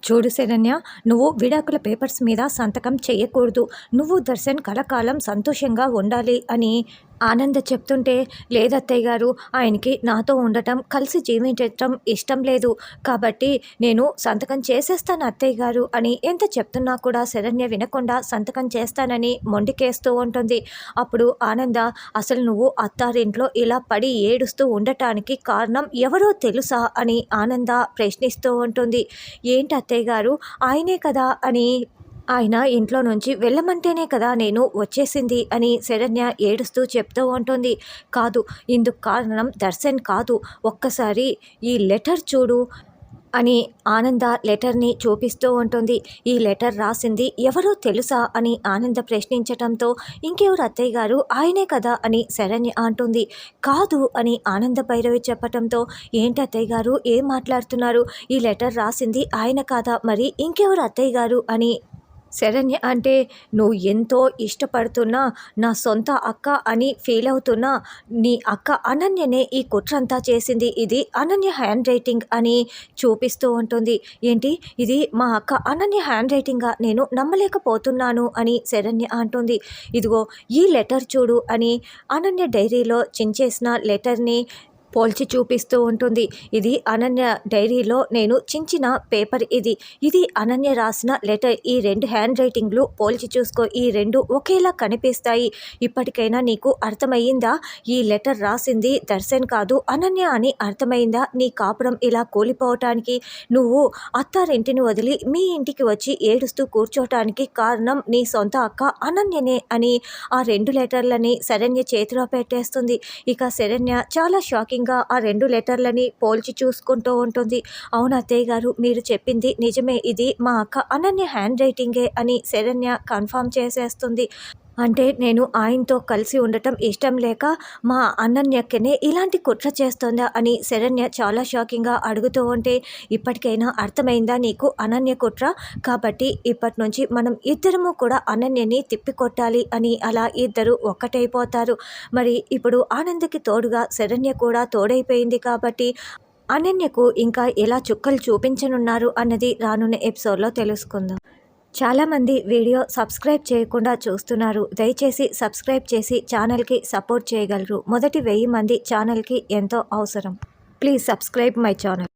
చూడు శరణ్య, నువ్వు విడాకుల పేపర్స్ మీద సంతకం చేయకూడదు. నువ్వు దర్శన్ కలకాలం సంతోషంగా ఉండాలి అని ఆనంద చెప్తుంటే, లేదత్తయ్య గారు, ఆయనకి నాతో ఉండటం, కలిసి జీవించటం ఇష్టం లేదు. కాబట్టి నేను సంతకం చేసేస్తాను అత్తయ్య గారు అని ఎంత చెప్తున్నా కూడా శరణ్య వినకుండా సంతకం చేస్తానని మొండికేస్తూ ఉంటుంది. అప్పుడు ఆనంద, అసలు నువ్వు అత్తారింట్లో ఇలా పడి ఏడుస్తూ ఉండటానికి కారణం ఎవరో తెలుసా అని ఆనంద ప్రశ్నిస్తూ ఉంటుంది. ఏంటి అత్తయ్య గారు, ఆయనే కదా అని, ఆయన ఇంట్లో నుంచి వెళ్ళమంటేనే కదా నేను వచ్చేసింది అని శరణ్య ఏడుస్తూ చెప్తూ ఉంటుంది. కాదు, ఇందుకు కారణం దర్శన్ కాదు, ఒక్కసారి ఈ లెటర్ చూడు అని ఆనంద లెటర్ని చూపిస్తూ ఉంటుంది. ఈ లెటర్ రాసింది ఎవరో తెలుసా అని ఆనంద ప్రశ్నించటంతో, ఇంకెవరు అత్తయ్య గారు, ఆయనే కదా అని శరణ్య అంటుంది. కాదు అని ఆనంద భైరవి చెప్పటంతో, ఏంటి అత్తయ్య గారు, ఏం మాట్లాడుతున్నారు, ఈ లెటర్ రాసింది ఆయన కాదా, మరి ఇంకెవరు అత్తయ్య గారు అని శరణ్య అంటే, నువ్వు ఎంతో ఇష్టపడుతున్నా, నా సొంత అక్క అని ఫీల్ అవుతున్నా నీ అక్క అనన్యనే ఈ కుట్రంతా చేసింది, ఇది అనన్య హ్యాండ్ రైటింగ్ అని చూపిస్తూ ఉంటుంది. ఏంటి, ఇది మా అక్క అనన్య హ్యాండ్ రైటింగా, నేను నమ్మలేకపోతున్నాను అని శరణ్య అంటుంది. ఇదిగో ఈ లెటర్ చూడు అని అనన్య డైరీలో చించేసిన లెటర్ని పోల్చి చూపిస్తూ ఉంటుంది. ఇది అనన్య డైరీలో నేను చించిన పేపర్, ఇది అనన్య రాసిన లెటర్. ఈ రెండు హ్యాండ్ రైటింగ్లు పోల్చి చూసుకో, ఈ రెండు ఒకేలా కనిపిస్తాయి. ఇప్పటికైనా నీకు అర్థమయ్యిందా, ఈ లెటర్ రాసింది దర్శన్ కాదు అనన్య అని అర్థమైందా? నీ కాపురం ఇలా కూలిపోవటానికి, నువ్వు అత్తారింటిని వదిలి మీ ఇంటికి వచ్చి ఏడుస్తూ కూర్చోటానికి కారణం నీ సొంత అక్క అనన్యనే అని ఆ రెండు లెటర్లని శరణ్య చేతిలో పెట్టేస్తుంది. ఇక శరణ్య చాలా షాకింగ్గా ఆ రెండు లెటర్లని పోల్చి చూసుకుంటూ ఉంటుంది. అవును అత్తయ్య గారు, మీరు చెప్పింది నిజమే, ఇది మా అక్క అనన్య హ్యాండ్ రైటింగే అని శరణ్య కన్ఫర్మ్ చేసేస్తుంది. అంటే నేను ఆయనతో కలిసి ఉండటం ఇష్టం లేక మా అనన్యక్కనే ఇలాంటి కుట్ర చేస్తుందా అని శరణ్య చాలా షాకింగ్గా అడుగుతూ ఉంటే, ఇప్పటికైనా అర్థమైందా నీకు అనన్య కుట్ర? కాబట్టి ఇప్పటి నుంచి మనం ఇద్దరము కూడా అనన్యని తిప్పికొట్టాలి అని అలా ఇద్దరు ఒక్కటైపోతారు. మరి ఇప్పుడు ఆనంద్కి తోడుగా శరణ్య కూడా తోడైపోయింది కాబట్టి అనన్యకు ఇంకా ఎలా చుక్కలు చూపించనున్నారు అన్నది రానున్న ఎపిసోడ్లో తెలుసుకుందాం. చాలామంది వీడియో సబ్స్క్రైబ్ చేయకుండా చూస్తున్నారు. దయచేసి సబ్స్క్రైబ్ చేసి ఛానల్కి సపోర్ట్ చేయగలరు. మొదటి 1000 మంది ఛానల్కి ఎంతో అవసరం. Please subscribe my channel.